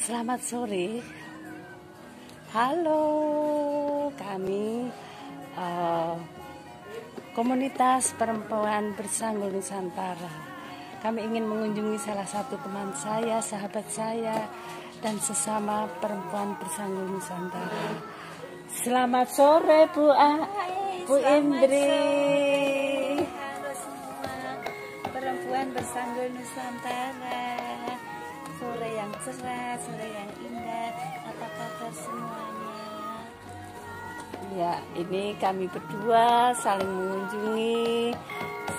Selamat sore. Halo, kami komunitas perempuan Bersanggul Nusantara. Kami ingin mengunjungi salah satu teman saya, sahabat saya, dan sesama perempuan Bersanggul Nusantara. Selamat sore, Bu Indri. Halo semua perempuan Bersanggul Nusantara. Sore yang cerah, sore yang indah. Apa kabar semuanya? Ya, ini kami berdua saling mengunjungi,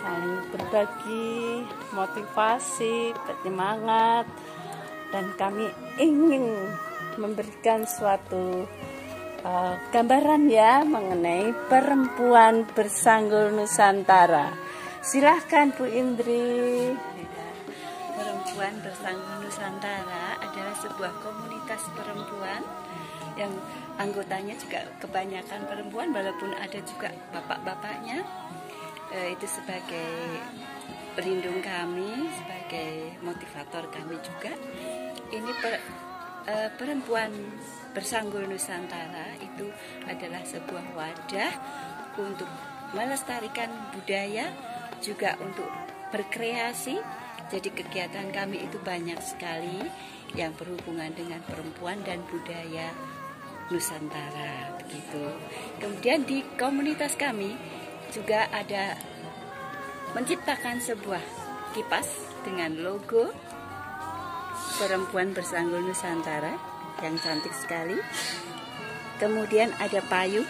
saling berbagi motivasi, penyemangat, dan kami ingin memberikan suatu gambaran ya mengenai perempuan Bersanggul Nusantara. Silahkan Bu Indri. Perempuan Bersanggul Nusantara adalah sebuah komunitas perempuan yang anggotanya juga kebanyakan perempuan, walaupun ada juga bapak-bapaknya. Itu sebagai pelindung kami, sebagai motivator kami juga. Ini perempuan Bersanggul Nusantara itu adalah sebuah wadah untuk melestarikan budaya, juga untuk berkreasi. Jadi kegiatan kami itu banyak sekali yang berhubungan dengan perempuan dan budaya Nusantara, begitu. Kemudian di komunitas kami juga ada menciptakan sebuah kipas dengan logo Perempuan Bersanggul Nusantara yang cantik sekali. Kemudian ada payung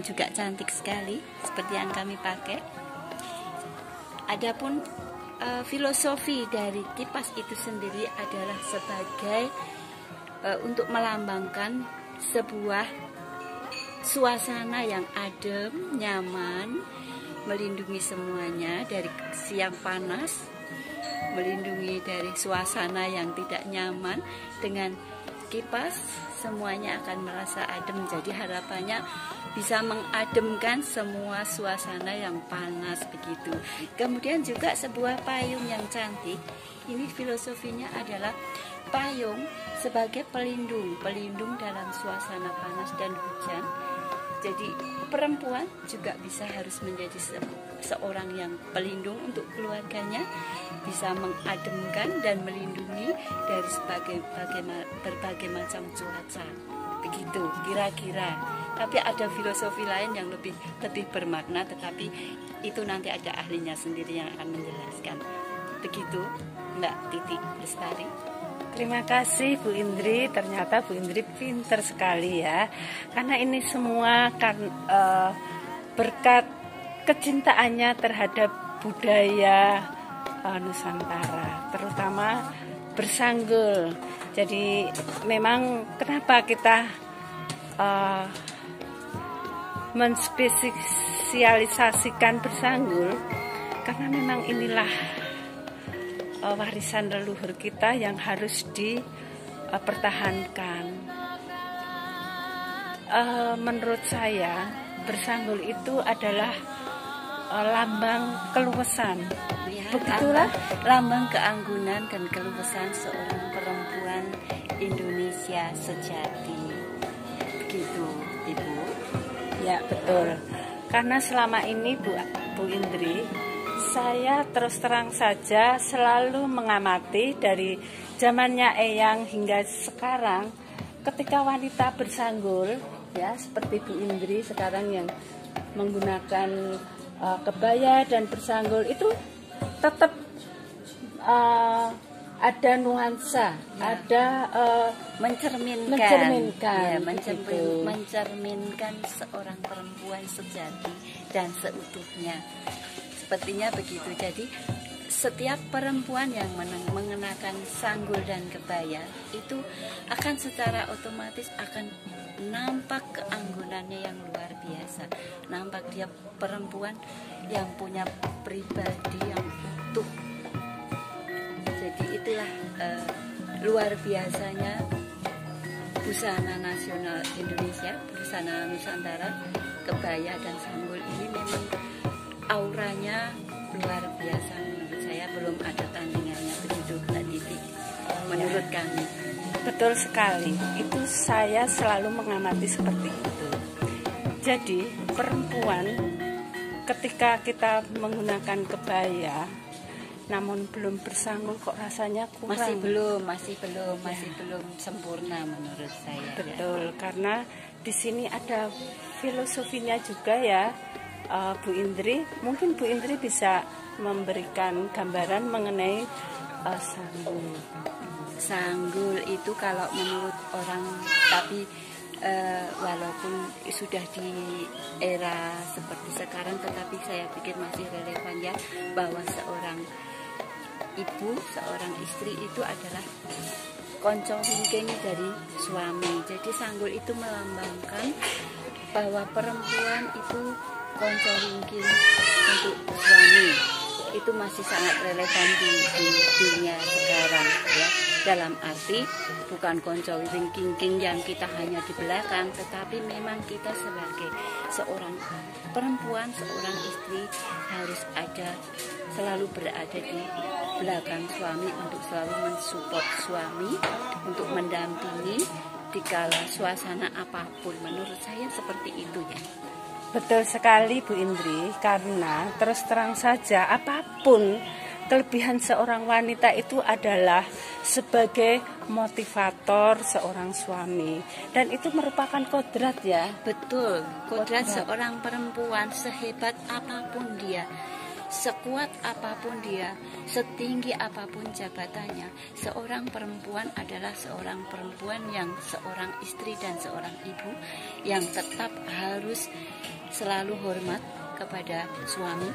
juga cantik sekali seperti yang kami pakai. Adapun filosofi dari kipas itu sendiri adalah sebagai untuk melambangkan sebuah suasana yang adem, nyaman, melindungi semuanya dari siang panas, melindungi dari suasana yang tidak nyaman. Dengan kipas semuanya akan merasa adem. Jadi harapannya bisa mengademkan semua suasana yang panas, begitu. Kemudian juga sebuah payung yang cantik. Ini filosofinya adalah payung sebagai pelindung dalam suasana panas dan hujan. Jadi perempuan juga harus menjadi seorang yang pelindung untuk keluarganya, bisa mengademkan dan melindungi dari berbagai macam cuaca. Begitu kira-kira. Tapi ada filosofi lain yang lebih bermakna, tetapi itu nanti ada ahlinya sendiri yang akan menjelaskan. Begitu, Mbak Titi Lestari. Terima kasih Bu Indri. Ternyata Bu Indri pinter sekali ya. Karena ini semua kan berkat kecintaannya terhadap budaya Nusantara, terutama bersanggul. Jadi memang kenapa kita menspesialisasikan bersanggul, karena memang inilah warisan leluhur kita yang harus dipertahankan. Menurut saya bersanggul itu adalah lambang keluasan. Ya, begitulah lambang keanggunan dan keluasan seorang perempuan Indonesia sejati. Begitu, Ibu. Ya, betul. Karena selama ini Bu Indri, saya terus terang saja selalu mengamati dari zamannya Eyang hingga sekarang, ketika wanita bersanggul ya seperti Bu Indri sekarang yang menggunakan kebaya dan bersanggul, itu tetap ada nuansa, ya, ada mencerminkan seorang perempuan sejati dan seutuhnya. Sepertinya begitu. Jadi setiap perempuan yang mengenakan sanggul dan kebaya itu akan secara otomatis akan nampak keanggunannya yang luar biasa. Nampak dia perempuan yang punya pribadi yang utuh. Jadi itulah luar biasanya busana nasional Indonesia, busana Nusantara, kebaya dan sanggul ini memang auranya luar biasa. Menurut saya belum ada tandingannya, begitu Mbak Titi. menurut kami. Betul sekali, itu saya selalu mengamati seperti itu. Jadi perempuan ketika kita menggunakan kebaya namun belum bersanggul kok rasanya kurang. Masih belum sempurna menurut saya. Betul, karena di sini ada filosofinya juga ya, Bu Indri. Mungkin Bu Indri bisa memberikan gambaran mengenai sanggul. Sanggul itu kalau menurut orang, tapi walaupun sudah di era seperti sekarang, tetapi saya pikir masih relevan ya, bahwa seorang ibu, seorang istri itu adalah konco wingking dari suami. Jadi sanggul itu melambangkan bahwa perempuan itu konco wingking untuk suami. Itu masih sangat relevan di dunia sekarang ya. Dalam arti bukan konco wingking yang kita hanya di belakang, tetapi memang kita sebagai seorang perempuan, seorang istri harus selalu berada di belakang suami untuk selalu mensupport suami, untuk mendampingi dikala suasana apapun. Menurut saya seperti itu ya. Betul sekali Bu Indri, karena terus terang saja apapun kelebihan seorang wanita itu adalah sebagai motivator seorang suami, dan itu merupakan kodrat ya. Betul, kodrat seorang perempuan, sehebat apapun dia, sekuat apapun dia, setinggi apapun jabatannya, seorang perempuan adalah seorang perempuan yang seorang istri dan seorang ibu yang tetap harus selalu hormat kepada suami,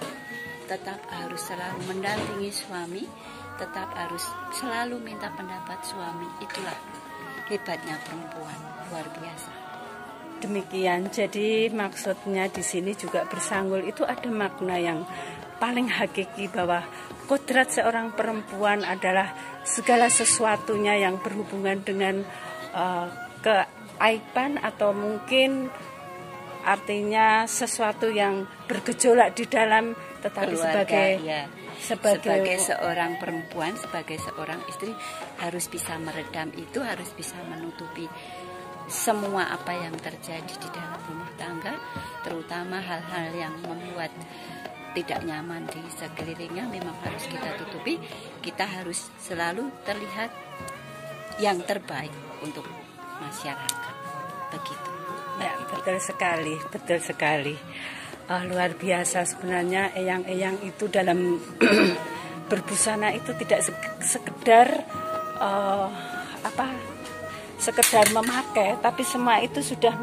tetap harus selalu mendampingi suami, tetap harus selalu minta pendapat suami. Itulah hebatnya perempuan, luar biasa. Demikian, jadi maksudnya di sini juga bersanggul itu ada makna yang paling hakiki, bahwa kodrat seorang perempuan adalah segala sesuatunya yang berhubungan dengan keaiban atau mungkin artinya sesuatu yang bergejolak di dalam, tetapi keluarga, sebagai seorang perempuan, sebagai seorang istri harus bisa meredam itu, harus bisa menutupi semua apa yang terjadi di dalam rumah tangga, terutama hal-hal yang membuat tidak nyaman di sekelilingnya memang harus kita tutupi. Kita harus selalu terlihat yang terbaik untuk masyarakat. Begitu. Ya, betul sekali, betul sekali. Luar biasa sebenarnya eyang-eyang itu dalam berbusana itu tidak sekedar sekedar memakai, tapi semua itu sudah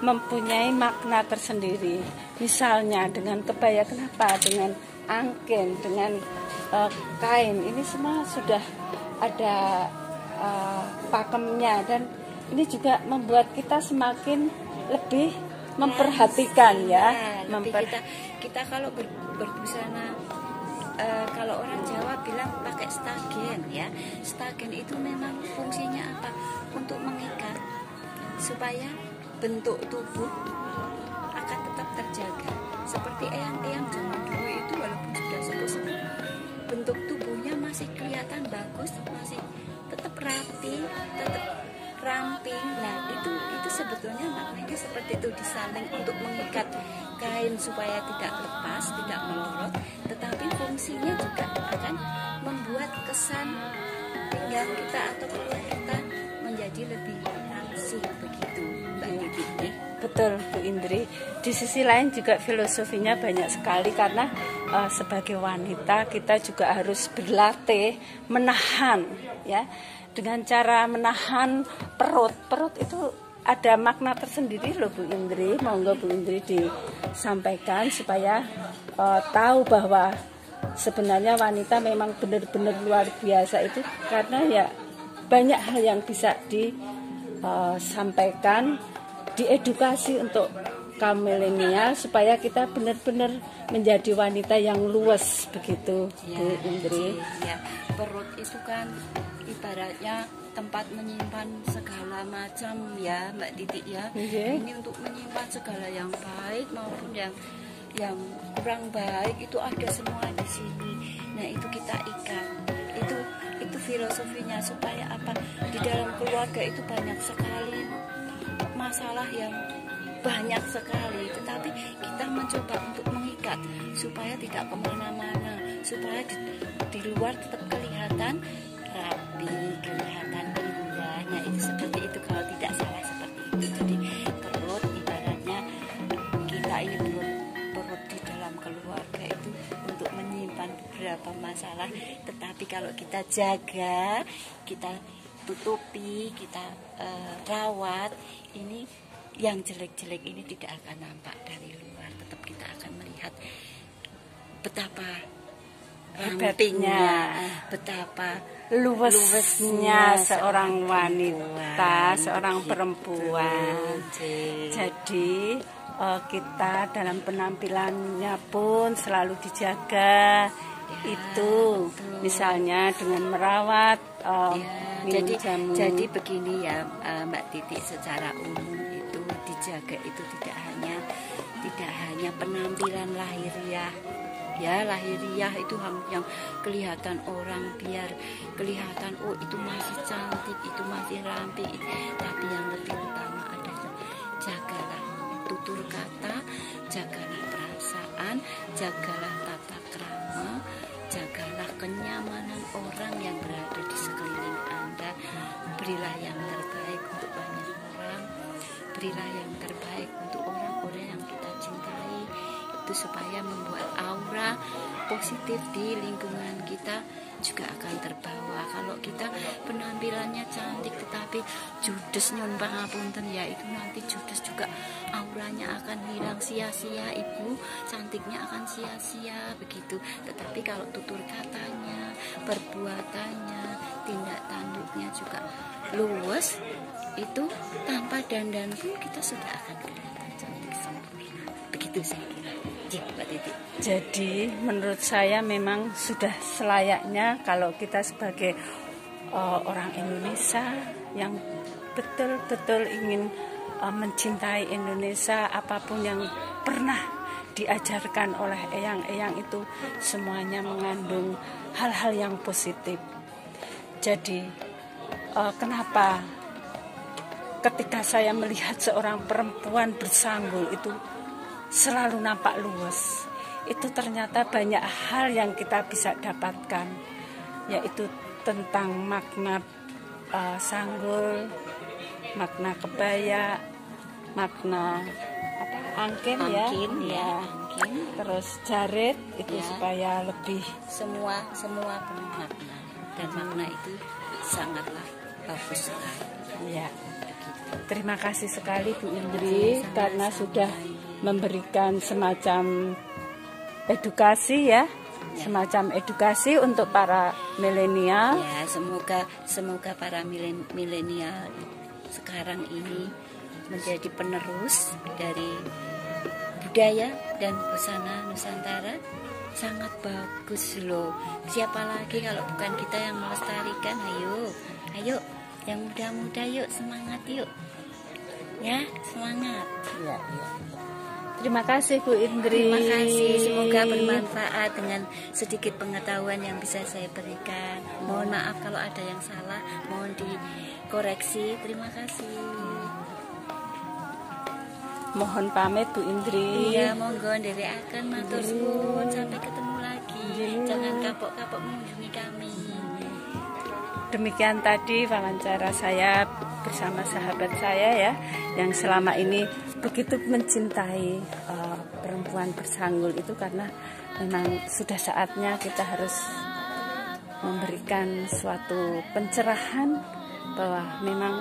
mempunyai makna tersendiri. Misalnya dengan kebaya, kenapa? Dengan angken, dengan kain, ini semua sudah ada pakemnya, dan ini juga membuat kita semakin lebih memperhatikan ya. Kita kalau berbusana, kalau orang Jawa bilang pakai stagen ya. Stagen itu memang fungsinya apa? Untuk mengikat supaya bentuk tubuh akan tetap terjaga. Seperti eyang-eyang zaman dulu itu walaupun sudah sepuh-sepuh, bentuk tubuhnya masih kelihatan bagus, masih tetap rapi, tetap ramping. Nah, itu sebetulnya maknanya seperti itu, disaling untuk mengikat kain supaya tidak lepas, tidak melorot, tetapi fungsinya juga akan membuat kesan pinggang kita atau perut kita menjadi lebih langsing, begitu Mbak Didi. Betul Bu Indri. Di sisi lain juga filosofinya banyak sekali, karena sebagai wanita kita juga harus berlatih menahan ya. Dengan cara menahan perut itu ada makna tersendiri loh Bu Indri. Monggo Bu Indri disampaikan supaya tahu bahwa sebenarnya wanita memang benar-benar luar biasa itu, karena ya banyak hal yang bisa disampaikan, diedukasi untuk kaum milenial supaya kita benar-benar menjadi wanita yang luas begitu ya, Bu Indri. Ya, perut itu kan ibaratnya tempat menyimpan segala macam ya Mbak Titik ya. Ini untuk menyimpan segala yang baik maupun yang kurang baik, itu ada semua di sini. Nah, itu kita ikat. Itu filosofinya supaya apa? Di dalam keluarga itu banyak sekali masalah yang banyak sekali, tetapi kita mencoba untuk mengikat supaya tidak kemana-mana, supaya di luar tetap kelihatan rapi, kelihatan indahnya, itu seperti itu kalau tidak salah seperti itu. Jadi perut ibaratnya kita ini perut di dalam keluarga itu untuk menyimpan beberapa masalah, tetapi kalau kita jaga, kita tutupi, kita rawat, ini yang jelek-jelek ini tidak akan nampak dari luar, tetap kita akan melihat betapa rampingnya, betapa luwesnya seorang wanita, seorang perempuan. Jadi kita dalam penampilannya pun selalu dijaga. Itu misalnya dengan merawat minum jamu. Jadi begini ya Mbak Titi, secara umum itu dijaga itu tidak hanya penampilan lahiriah. Ya, lahiriah itu yang kelihatan orang, biar kelihatan oh itu masih cantik, itu masih ramping. Tapi yang lebih utama adalah jagalah tutur kata, jagalah perasaan, jagalah tata krama, jagalah kenyamanan orang yang berada di sekeliling Anda. Berilah yang terbaik untuk banyak orang, berilah yang terbaik untuk orang-orang yang kita cintai, itu supaya membuat aura positif di lingkungan kita juga akan terbawa. Kalau kita penampilannya cantik tetapi judes nyon pangapunten, ya itu nanti judes juga auranya akan hilang, sia-sia, ibu cantiknya akan sia-sia begitu. Tetapi kalau tutur katanya, perbuatannya, tindak tanduknya juga luwes, itu tanpa dandan pun kita sudah akan kelihatan cantik sempurna. Begitu saya kira. Jadi menurut saya memang sudah selayaknya kalau kita sebagai orang Indonesia yang betul-betul ingin mencintai Indonesia, apapun yang pernah diajarkan oleh eyang-eyang itu semuanya mengandung hal-hal yang positif. Jadi kenapa ketika saya melihat seorang perempuan bersanggul itu selalu nampak luwes, itu ternyata banyak hal yang kita bisa dapatkan, yaitu tentang makna sanggul, makna kebaya, makna angkin ya, terus jarit itu supaya lebih semua penuh makna, dan makna itu sangatlah bagus sekali. Ya. Terima kasih sekali Bu Indri karena sudah memberikan semacam edukasi ya, semacam edukasi untuk para milenial. Ya, semoga para milenial sekarang ini menjadi penerus dari budaya dan busana Nusantara. Sangat bagus loh. Siapa lagi kalau bukan kita yang melestarikan? Ayo yang muda-muda yuk, semangat yuk. Ya, semangat. Ya. Terima kasih Bu Indri. Terima kasih, semoga bermanfaat dengan sedikit pengetahuan yang bisa saya berikan. Mohon maaf kalau ada yang salah, mohon dikoreksi. Terima kasih. Mohon pamit Bu Indri. Iya, monggo nderekaken matur suwun, sampai ketemu lagi. Jangan kapok-kapok mengunjungi kami. Demikian tadi wawancara saya bersama sahabat saya ya, yang selama ini begitu mencintai perempuan bersanggul itu, karena memang sudah saatnya kita harus memberikan suatu pencerahan bahwa memang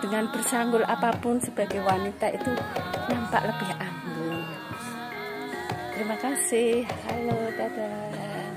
dengan bersanggul apapun sebagai wanita itu nampak lebih anggun. Terima kasih. Halo, dadah.